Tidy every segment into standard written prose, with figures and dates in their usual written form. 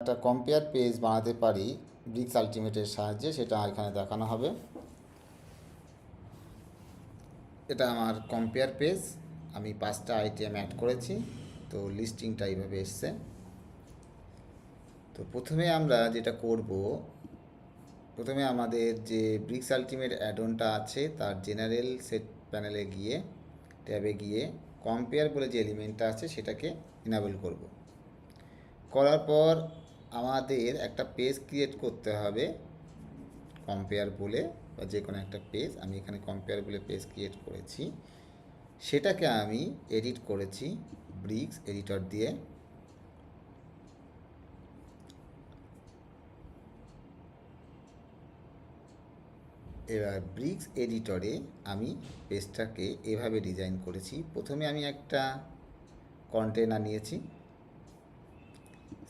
একটা compare page বানাতে পারি ব্রিক্স আলটিমেটের সাহায্যে, সেটা এখানে দেখানো হবে। এটা আমার কম্পেয়ার পেজ, আমি 5টা আইটেম অ্যাড করেছি, তো লিস্টিংটা এইভাবে এসছে। তো প্রথমে আমরা যেটা করব, প্রথমে আমাদের যে ব্রিক্স আলটিমেট অ্যাডনটা আছে তার জেনারেল সেট প্যানেলে গিয়ে ট্যাবে গিয়ে কম্পেয়ার বলে যে এলিমেন্টটা আছে সেটাকে ইনেবল করব। করার পর আমাদের একটা পেজ ক্রিয়েট করতে হবে কম্পেয়ার বলে, বা যে কোনো একটা পেজ। আমি এখানে কম্পেয়ার বলে পেজ ক্রিয়েট করেছি, সেটাকে আমি এডিট করেছি ব্রিক্স এডিটর দিয়ে। এবার ব্রিক্স এডিটরে আমি পেজটাকে এভাবে ডিজাইন করেছি। প্রথমে আমি একটা কন্টেনার নিয়েছি,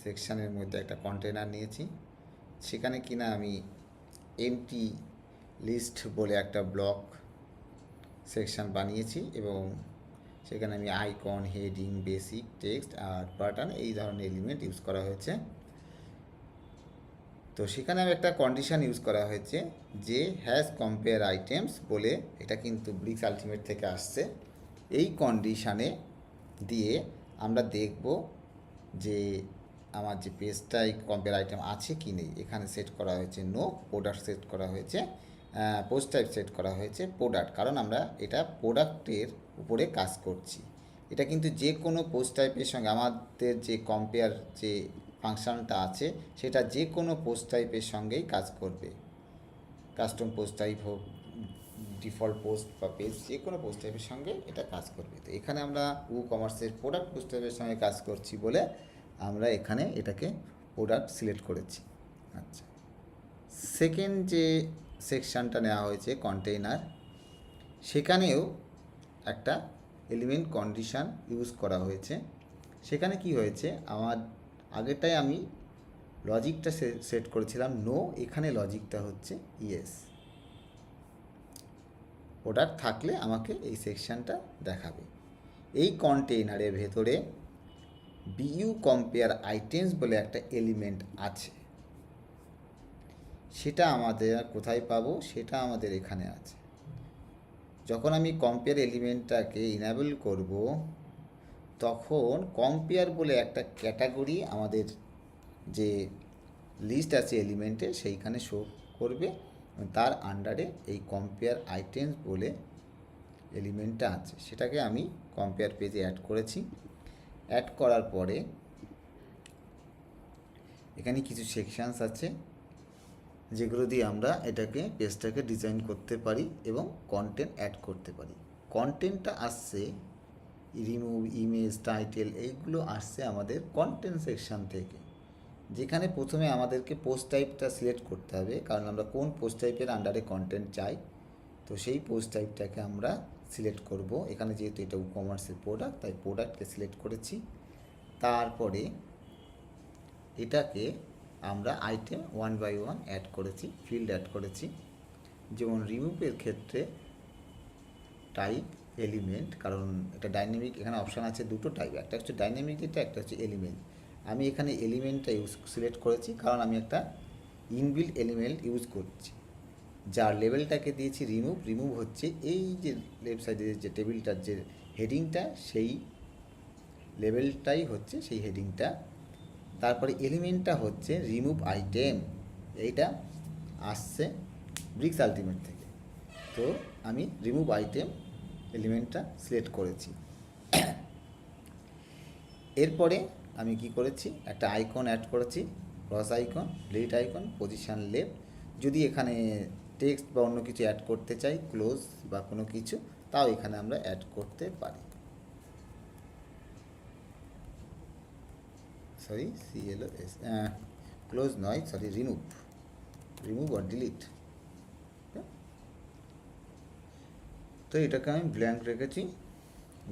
সেকশানের মধ্যে একটা কন্টেনার নিয়েছি, সেখানে কিনা আমি এমটি লিস্ট বলে একটা ব্লক সেকশান বানিয়েছি এবং সেখানে আমি আইকন, হেডিং, বেসিক, টেক্সট আর বাটন এই ধরনের এলিমেন্ট ইউজ করা হয়েছে। তো সেখানে আমি একটা কন্ডিশন ইউজ করা হয়েছে যে হ্যাজ কম্পেয়ার আইটেমস বলে, এটা কিন্তু ব্রিক্স আলটিমেট থেকে আসছে। এই কন্ডিশানে দিয়ে আমরা দেখব যে আমার যে পেজটাই কম্পেয়ার আইটেম আছে কি নেই। এখানে সেট করা হয়েছে নো, প্রোডাক্ট সেট করা হয়েছে, পোস্ট টাইপ সেট করা হয়েছে প্রোডাক্ট, কারণ আমরা এটা প্রোডাক্টের উপরে কাজ করছি। এটা কিন্তু যে কোনো পোস্ট টাইপের সঙ্গে আমাদের যে কম্পেয়ার যে ফাংশনটা আছে সেটা যে কোনো পোস্ট টাইপের সঙ্গেই কাজ করবে। কাস্টম পোস্ট টাইপ হোক, ডিফল্ট পোস্ট বা পেজ, যে কোনো পোস্ট টাইপের সঙ্গে এটা কাজ করবে। তো এখানে আমরা কমার্সের প্রোডাক্ট পোস্ট টাইপের সঙ্গে কাজ করছি বলে আমরা এখানে এটাকে প্রোডাক্ট সিলেক্ট করেছি। আচ্ছা, সেকেন্ড যে সেকশানটা নেওয়া হয়েছে কন্টেইনার, সেখানেও একটা এলিমেন্ট কন্ডিশান ইউজ করা হয়েছে। সেখানে কি হয়েছে, আমার আগেরটাই আমি লজিকটা সেট করেছিলাম নো, এখানে লজিকটা হচ্ছে ইয়েস। প্রোডাক্ট থাকলে আমাকে এই সেকশানটা দেখাবে। এই কন্টেইনারের ভেতরে বিইউ কম্পেয়ার আইটেমস বলে একটা এলিমেন্ট আছে, সেটা আমাদের কোথায় পাবো, সেটা আমাদের এখানে আছে। যখন আমি কম্পেয়ার এলিমেন্টটাকে ইনেবল করব, তখন কম্পেয়ার বলে একটা ক্যাটাগরি আমাদের যে লিস্ট আছে এলিমেন্টের সেইখানে শো করবে। তার আন্ডারে এই কম্পেয়ার আইটেমস বলে এলিমেন্টটা আছে, সেটাকে আমি কম্পেয়ার পেজে অ্যাড করেছি। অ্যাড করার পরে এখানে কিছু সেকশানস আছে যেগুলো দিয়ে আমরা এটাকে পেজটাকে ডিজাইন করতে পারি এবং কন্টেন্ট অ্যাড করতে পারি। কন্টেন্টটা আসছে রিমুভ, ইমেজ, টাইটেল, এইগুলো আসছে আমাদের কন্টেন্ট সেকশান থেকে, যেখানে প্রথমে আমাদেরকে পোস্ট টাইপটা সিলেক্ট করতে হবে, কারণ আমরা কোন পোস্ট টাইপের আন্ডারে কন্টেন্ট চাই। তো সেই পোস্ট টাইপটাকে আমরা সিলেক্ট করব। এখানে যেহেতু এটা কমার্সের প্রোডাক্ট, তাই প্রোডাক্টকে সিলেক্ট করেছি। তারপরে এটাকে আমরা আইটেম 1 বাই 1 অ্যাড করেছি, ফিল্ড অ্যাড করেছি। যেমন রিমুভের ক্ষেত্রে টাইপ এলিমেন্ট, কারণ এটা ডাইনামিক, এখানে অপশান আছে দুটো টাইপ, একটা হচ্ছে ডাইনামিক যেটা, একটা হচ্ছে এলিমেন্ট। আমি এখানে এলিমেন্টটা সিলেক্ট করেছি কারণ আমি একটা ইনবিল্ট এলিমেন্ট ইউজ করছি, যার লেভেলটাকে দিয়েছি রিমুভ। রিমুভ হচ্ছে এই যে লেফট সাইডে যে টেবিলটার যে হেডিংটা, সেই লেভেলটাই হচ্ছে সেই হেডিংটা। তারপরে এলিমেন্টটা হচ্ছে রিমুভ আইটেম, এইটা আসছে ব্রিক্স আলটিমেট থেকে। তো আমি রিমুভ আইটেম এলিমেন্টটা সিলেক্ট করেছি। এরপরে আমি কি করেছি, একটা আইকন অ্যাড করেছি, cross icon, delete icon, position left. যদি এখানে টেক্সট বা অন্য কিছু অ্যাড করতে চাই, ক্লোজ বা কোনো কিছু, তাও এখানে আমরা অ্যাড করতে পারি। সরি, CLOS, ক্লোজ নয়, সরি, রিমুভ আর ডিলিট। তো এটাকে আমি ব্ল্যাঙ্ক রেখেছি,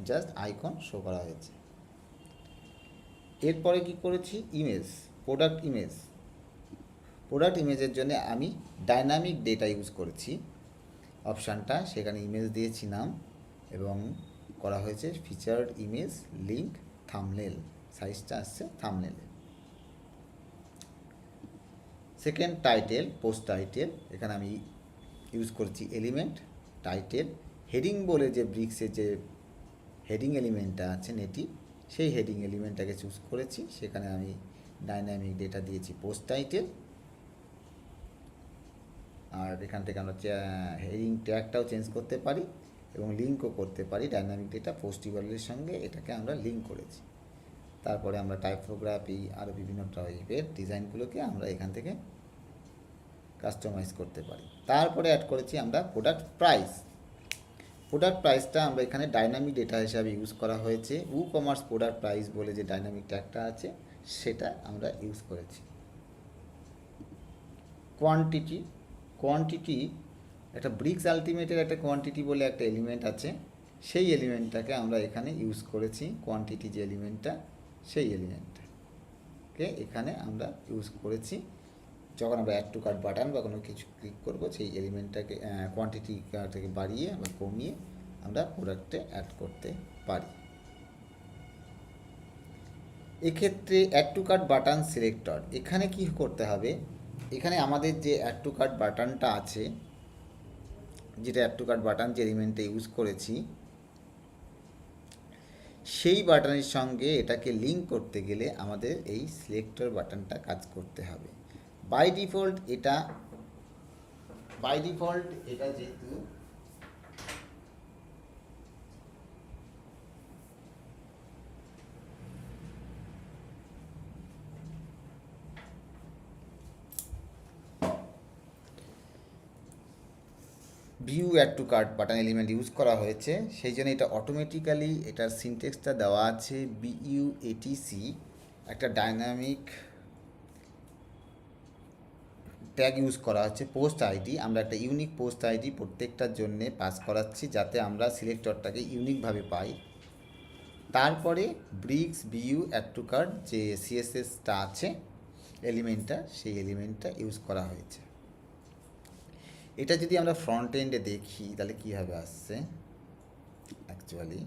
জাস্ট আইকন শো করা হয়েছে। এরপরে কি করেছি, ইমেজ, প্রোডাক্ট ইমেজ। প্রোডাক্ট ইমেজের জন্য আমি ডাইনামিক ডেটা ইউজ করেছি অপশানটা, সেখানে ইমেজ দিয়েছি নাম এবং করা হয়েছে ফিচার্ড ইমেজ, লিঙ্ক, থাম্বনেল, সাইজটা আসছে থাম্বনেলে। সেকেন্ড টাইটেল, পোস্ট টাইটেল, এখানে আমি ইউজ করেছি এলিমেন্ট টাইটেল। হেডিং বলে যে ব্রিক্সের যে হেডিং এলিমেন্টটা আছে নেটিভ, সেই হেডিং এলিমেন্টটাকে চুজ করেছি, সেখানে আমি ডাইনামিক ডেটা দিয়েছি পোস্ট টাইটেল। আর এখান থেকে আমরা হেডিং ট্যাগটাও চেঞ্জ করতে পারি এবং লিঙ্কও করতে পারি ডাইনামিক ডেটা পোস্ট ইউআরএলের সঙ্গে, এটাকে আমরা লিঙ্ক করেছি। তারপরে আমরা টাইপোগ্রাফি আরও বিভিন্ন টাইপের ডিজাইনগুলোকে আমরা এখান থেকে কাস্টমাইজ করতে পারি। তারপরে অ্যাড করেছি আমরা প্রোডাক্ট প্রাইস। প্রোডাক্ট প্রাইসটা আমরা এখানে ডাইনামিক ডেটা হিসাবে ইউজ করা হয়েছে। কমার্স প্রোডাক্ট প্রাইস বলে যে ডাইনামিক ট্যাগটা আছে সেটা আমরা ইউজ করেছি। কোয়ান্টিটি একটা ব্রিক্স আলটিমেটের একটা কোয়ান্টিটি বলে একটা এলিমেন্ট আছে, সেই এলিমেন্টটাকে আমরা এখানে ইউজ করেছি। কোয়ান্টিটি যে এলিমেন্টটা, সেই এলিমেন্টটাকে এখানে আমরা ইউজ করেছি। যখন আমরা অ্যাড টু কার্ট বাটন বা কোনো কিছু ক্লিক করব, সেই এলিমেন্টটাকে কোয়ান্টিটিটাকে বাড়িয়ে বা কমিয়ে আমরা প্রোডাক্টে অ্যাড করতে পারি। এক্ষেত্রে add to cart button selector, এখানে কি করতে হবে, এখানে আমাদের যে অ্যাড টু কার্ট বাটনটা আছে, যেটা অ্যাড টু কার্ট বাটন যে এলিমেন্টে ইউজ করেছি, সেই বাটনের সঙ্গে এটাকে লিঙ্ক করতে গেলে আমাদের এই সিলেক্টর বাটনটা কাজ করতে হবে। বাই ডিফল্ট এটা যেহেতু view add to cart button element use করা হয়েছে, সেই জন্য এটা অটোমেটিক্যালি এটার সিনটেক্সটা দেওয়া আছে বিইউএটিসি, একটা ডাইনামিক ট্যাগ ইউজ করা হচ্ছে পোস্ট আইডি। আমরা একটা ইউনিক পোস্ট আইডি প্রত্যেকটার জন্য পাস করাচ্ছি যাতে আমরা সিলেক্টরটাকে ইউনিকভাবে পাই। তারপরে Bricks BU add to cart যে সিএসএসটা আছে এলিমেন্টটা, সেই এলিমেন্টটা ইউজ করা হয়েছে। এটা যদি আমরা ফ্রন্ট এন্ডে দেখি তাহলে কীভাবে আসছে actually,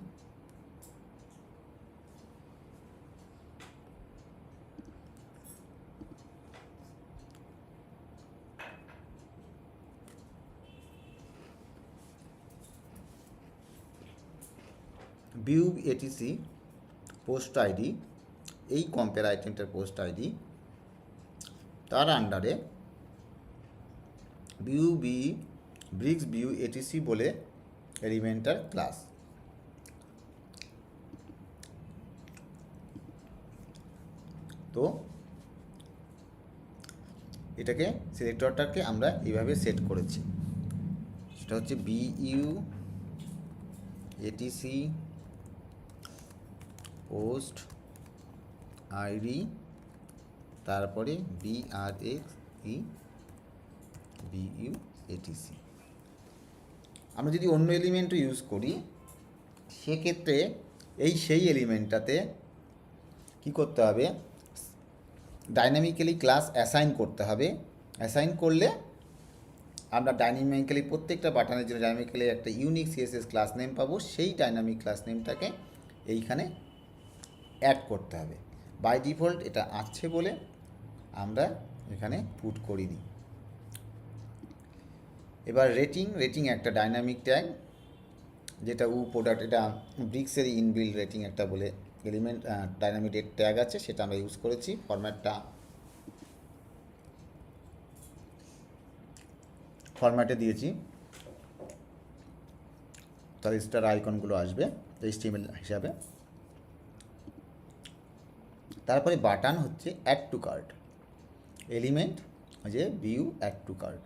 view ATC post ID, এই কম্পেয়ার আইটেমটার পোস্ট আইডি, তার আন্ডারে ব্রিক্স ভিউ এটিসি বলে এলিমেন্টার ক্লাস। তো এটাকে সিলেক্টরটাকে আমরা এইভাবে সেট করেছি, সেটা হচ্ছে বিইউ এটিসি পোস্ট আইডি, তারপরে বিআরএক্সই বিইউ এটিসি। আমরা যদি অন্য এলিমেন্টও ইউজ করি সেক্ষেত্রে সেই এলিমেন্টটাতে কি করতে হবে, ডাইনামিক্যালি ক্লাস অ্যাসাইন করতে হবে। অ্যাসাইন করলে আমরা ডাইনামিক্যালি প্রত্যেকটা বাটনের জন্য ডাইনামিক্যালি একটা ইউনিক সিএসএস ক্লাস নেম পাবো, সেই ডাইনামিক ক্লাস নেমটাকে এইখানে অ্যাড করতে হবে। বাই ডিফল্ট এটা আছে বলে আমরা এখানে পুট করিনি। এবার রেটিং একটা ডাইনামিক ট্যাগ, যেটা প্রোডাক্ট, এটা ব্রিক্সেরই ইনবিল্ড রেটিং একটা বলে এলিমেন্ট ডাইনামিক ট্যাগ আছে, সেটা আমরা ইউজ করেছি। ফরম্যাটে দিয়েছি, তার স্টার আইকনগুলো আসবে HTML হিসাবে। তারপরে বাটন হচ্ছে অ্যাড টু কার্ট এলিমেন্ট, যে ভিউ অ্যাড টু কার্ট।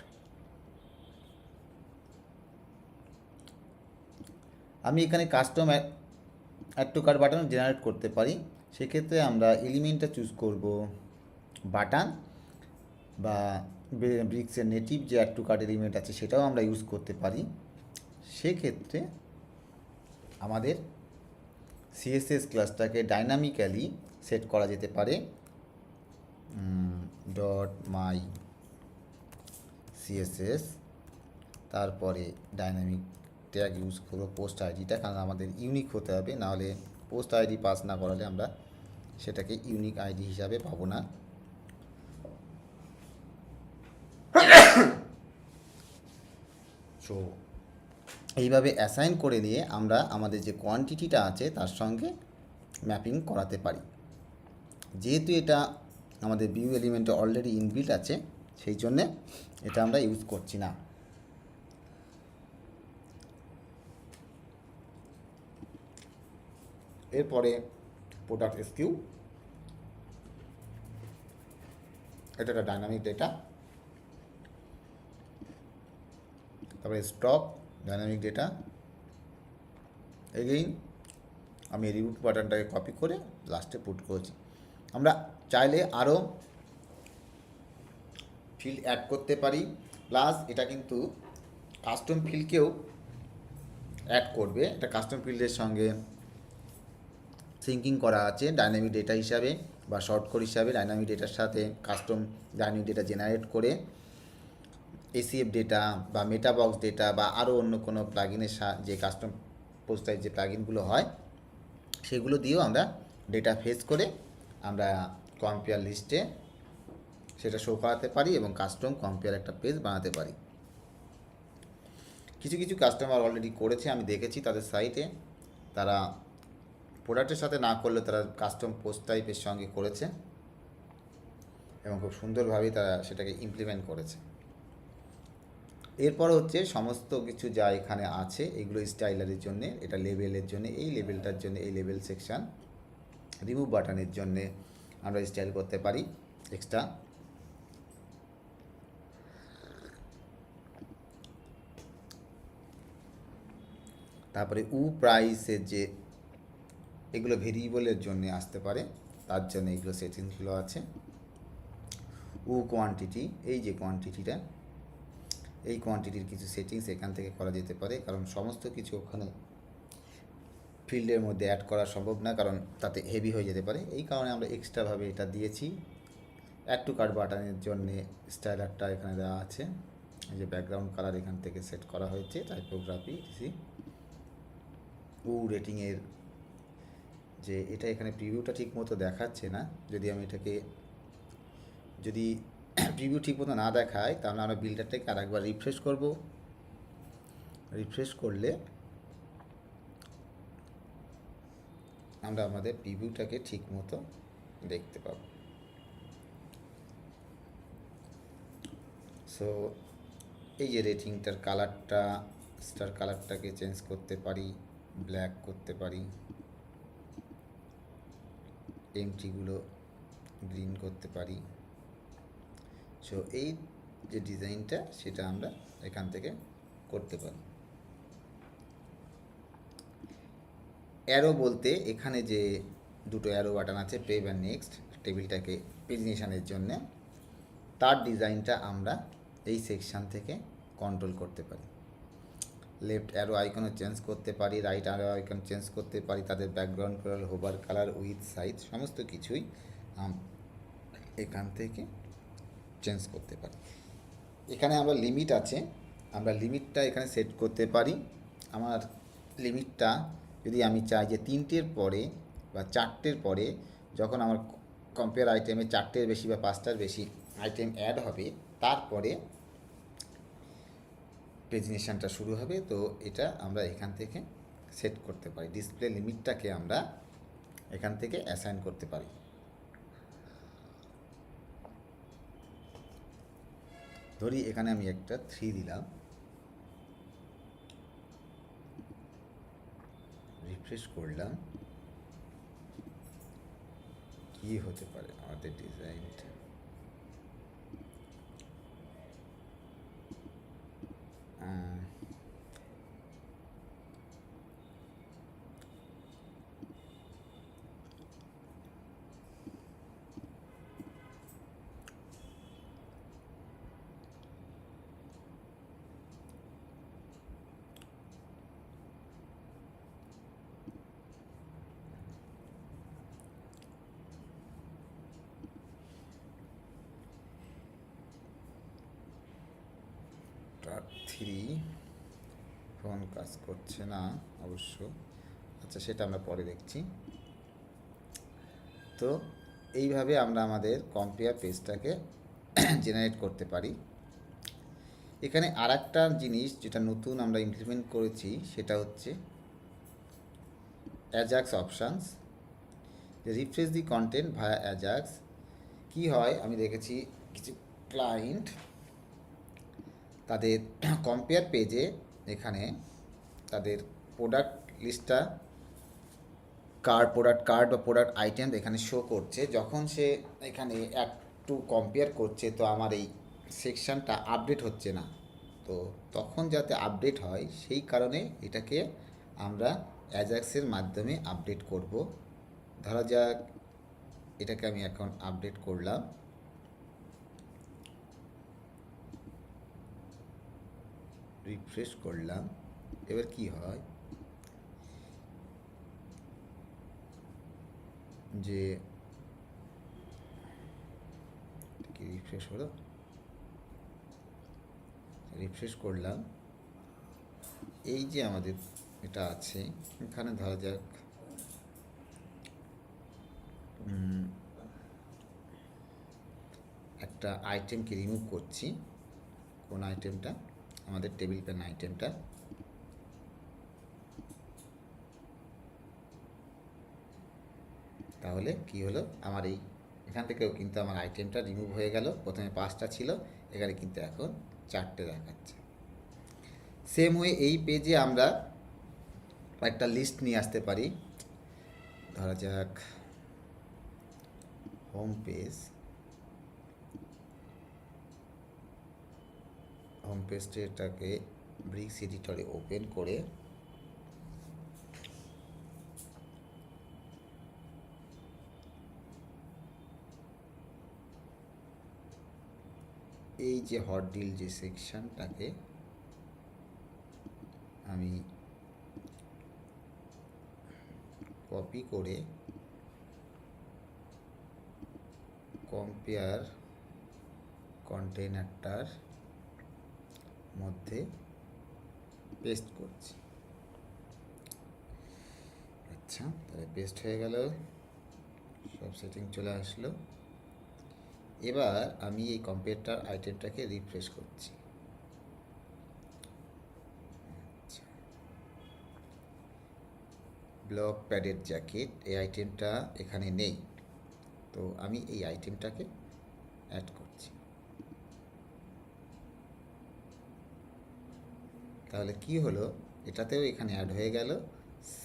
আমি এখানে custom add to cart button generate করতে পারি। সেক্ষেত্রে আমরা এলিমেন্টটা চুজ করব বাটন, বা ব্রিক্সের নেটিভ যে অ্যাড টু কার্ট এলিমেন্ট আছে সেটাও আমরা ইউজ করতে পারি। সেক্ষেত্রে আমাদের সিএসএস ক্লাসটাকে ডাইনামিক্যালি সেট করা যেতে পারে। .my CSS, তারপরে ডাইনামিক ট্যাগ ইউজ করবো পোস্ট আইডিটা, কারণ আমাদের ইউনিক হতে হবে, নাহলে পোস্ট আইডি পাস না করালে আমরা সেটাকে ইউনিক আইডি হিসাবে পাবো না। সো এইভাবে অ্যাসাইন করে নিয়ে আমরা আমাদের যে কোয়ান্টিটিটা আছে তার সঙ্গে ম্যাপিং করাতে পারি। যেহেতু এটা আমাদের ভিউ এলিমেন্টে অলরেডি ইনবিল্ট আছে, সেই জন্যে এটা আমরা ইউজ করছি না। এরপরে প্রোডাক্ট এসকিউ, এটা একটা ডাইনামিক ডেটা। তারপরে স্টক ডাইনামিক ডেটা। এগেইন আমি রিবুট বাটনটাকে কপি করে লাস্টে পুট করেছি। আমরা চাইলে আরও ফিল্ড অ্যাড করতে পারি, প্লাস এটা কিন্তু কাস্টম ফিল্ডকেও অ্যাড করবে। এটা কাস্টম ফিল্ডের সঙ্গে সিঙ্কিং করা আছে ডাইনামিক ডেটা হিসাবে বা শর্ট কোড হিসাবে। ডাইনামিক ডেটার সাথে কাস্টম ডাইনামিক ডেটা জেনারেট করে এসিএফ ডেটা বা মেটাবক্স ডেটা বা আরও অন্য কোনো প্লাগিনের যে কাস্টম পোস্টার যে প্লাগিনগুলো হয় সেগুলো দিয়েও আমরা ডেটা ফেচ করে আমরা কম্পেয়ার লিস্টে সেটা শো করাতে পারি এবং কাস্টম কম্পেয়ার একটা পেজ বানাতে পারি। কিছু কিছু কাস্টমার অলরেডি করেছে, আমি দেখেছি তাদের সাইটে। তারা প্রোডাক্টের সাথে না করলেও তারা কাস্টম পোস্ট টাইপের সঙ্গে করেছে এবং খুব সুন্দরভাবেই তারা সেটাকে ইমপ্লিমেন্ট করেছে। এরপর হচ্ছে সমস্ত কিছু যা এখানে আছে এগুলো স্টাইলারের জন্যে, এটা লেবেলের জন্য, এই লেবেলটার জন্য এই লেবেল সেকশান, রিমুভ বাটনের জন্যে আমরা স্টাইল করতে পারি এক্সট্রা। তারপরে প্রাইসের যে এগুলো ভেরিয়েবলের জন্য আসতে পারে, তার জন্য এগুলো সেটিংসগুলো আছে। কোয়ান্টিটি, এই যে কোয়ান্টিটিটা, এই কোয়ান্টিটির কিছু সেটিংস এখান থেকে করা যেতে পারে, কারণ সমস্ত কিছু ওখানে ফিল্ডের মধ্যে অ্যাড করা সম্ভব না, কারণ তাতে হেভি হয়ে যেতে পারে। এই কারণে আমরা এক্সট্রাভাবে এটা দিয়েছি। অ্যাড টু কার্ট বাটনের জন্যে স্টাইলারটা এখানে দেওয়া আছে। এই যে ব্যাকগ্রাউন্ড কালার এখান থেকে সেট করা হয়েছে, টাইপোগ্রাফি রেটিংয়ের যে এটা এখানে প্রিভিউটা ঠিক মতো দেখাচ্ছে না। যদি আমি এটাকে যদি প্রিভিউ ঠিক মতো না দেখায় তাহলে আমরা বিল্ডারটাকে আর একবার রিফ্রেশ করব। রিফ্রেশ করলে আমরা আমাদের প্রিভিউটাকে ঠিক মতো দেখতে পাব। সো এই যে রেটিংটার কালারটা, স্টার কালারটাকে চেঞ্জ করতে পারি, ব্ল্যাক করতে পারি, এমটিগুলো গ্রিন করতে পারি। সো এই যে ডিজাইনটা সেটা আমরা এখান থেকে করতে পারি। অ্যারো বলতে এখানে যে দুটো অ্যারো বাটন আছে, প্রেভ অ্যান্ড নেক্সট, টেবিলটাকে পেজিনেশনের জন্য, তার ডিজাইনটা আমরা এই সেকশান থেকে কন্ট্রোল করতে পারি। লেফট অ্যারো আইকনও চেঞ্জ করতে পারি, রাইট অ্যারো আইকন চেঞ্জ করতে পারি, তাদের background colour, hover colour, width, size সমস্ত কিছুই এখান থেকে চেঞ্জ করতে পারি। এখানে আমরা লিমিট আছে, আমরা লিমিটটা এখানে সেট করতে পারি। আমার লিমিটটা যদি আমি চাই যে 3টের পরে বা 4টের পরে যখন আমার কম্পেয়ার আইটেমে 4টের বেশি বা 5টার বেশি আইটেম অ্যাড হবে তারপরে পেজিনেশনটা শুরু হবে, তো এটা আমরা এখান থেকে সেট করতে পারি। ডিসপ্লে লিমিটটাকে আমরা এখান থেকে অ্যাসাইন করতে পারি। ধরি এখানে আমি একটা 3 দিলাম, রিফ্রেশ করলাম, কি হতে পারে আমাদের ডিজাইনটা? ট্রাক 3 ফোন কাজ করছে না অবশ্য, আচ্ছা সেটা আমরা পরে দেখছি। তো এইভাবে আমরা আমাদের কম্পেয়ার পেজটাকে জেনারেট করতে পারি। এখানে আর একটা জিনিস যেটা নতুন আমরা ইমপ্লিমেন্ট করেছি সেটা হচ্ছে অ্যাজাক্স অপশানস, যে রিফ্রেশ দি কন্টেন্ট ভায়া অ্যাজাক্স। কী হয় আমি দেখেছি কিছু ক্লায়েন্ট তাদের কম্পেয়ার পেজে এখানে তাদের প্রোডাক্ট লিস্টটা প্রোডাক্ট কার্ড বা প্রোডাক্ট আইটেম এখানে শো করছে, যখন সে এখানে একটু কম্পেয়ার করছে তো আমার এই সেকশানটা আপডেট হচ্ছে না। তো তখন যাতে আপডেট হয় সেই কারণে এটাকে আমরা অ্যাজাক্সের মাধ্যমে আপডেট করব। ধরা যাক এটাকে আমি এখন আপডেট করলাম, রিফ্রেশ করলাম, এবার কি হয় যে কি রিফ্রেশ হলো, রিফ্রেশ করলাম, এই যে আমাদের এটা আছে এখানে ধরা যাক একটা আইটেমকে রিমুভ করছি। কোন আইটেমটা? আমাদের টেবিল পেন আইটেমটা। তাহলে কি হলো, আমার এই এখান থেকেও কিন্তু আমার আইটেমটা রিমুভ হয়ে গেল। প্রথমে 5টা ছিল, এখানে কিন্তু এখন 4টে দেখাচ্ছে। সেম ওয়ে এই পেজে আমরা একটা লিস্ট নিয়ে আসতে পারি। ধরা যাক হোম পেজটাকে ব্রিক্স এডিটরে ওপেন করে এই যে হট ডিল যে সেকশনটাকে আমি কপি করে কম্পেয়ার কন্টেনারটার মধ্যে পেস্ট করছি। আচ্ছা, তাহলে পেস্ট হয়ে গেল, সব সেটিং চলে আসলো। এবার আমি এই কম্পেয়ারটার আইটেমটাকে রিফ্রেশ করছি। ব্লক প্যাডের জ্যাকেট এই আইটেমটা এখানে নেই, তো আমি এই আইটেমটাকে অ্যাড করছি। তাহলে কি হলো, এটাতেও এখানে অ্যাড হয়ে গেল।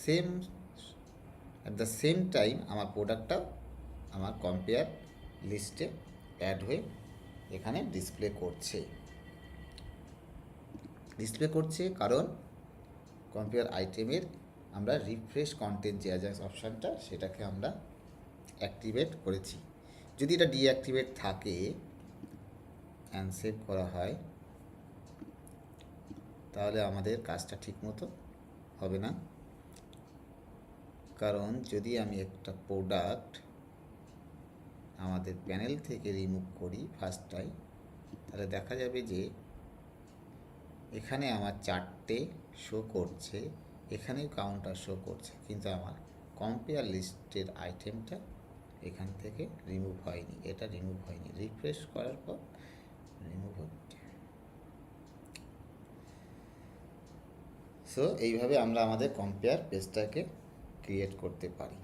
Same at the same time আমার প্রোডাক্টটাও আমার কম্পেয়ার লিস্টে অ্যাড হয়ে এখানে ডিসপ্লে করছে। কারণ কম্পেয়ার আইটেমের আমরা রিফ্রেশ কন্টেন্ট যে অ্যাজাক্স অপশানটা সেটাকে আমরা অ্যাক্টিভেট করেছি। যদি এটা ডিঅ্যাক্টিভেট থাকে অ্যান্ড সেভ করা হয় তাহলে আমাদের কাজটা ঠিকমতো হবে না। কারণ যদি আমি একটা প্রোডাক্ট আমাদের প্যানেল থেকে রিমুভ করি ফার্স্টটাই, তাহলে দেখা যাবে যে এখানে আমার 4টে শো করছে, এখানেও কাউন্টার শো করছে, কিন্তু আমার কম্পেয়ার লিস্টের আইটেমটা এখান থেকে রিমুভ হয়নি। এটা রিমুভ হয়নি, রিফ্রেশ করার পর রিমুভ হচ্ছে। সো এইভাবে আমরা আমাদের কম্পেয়ার পেজটাকে ক্রিয়েট করতে পারি।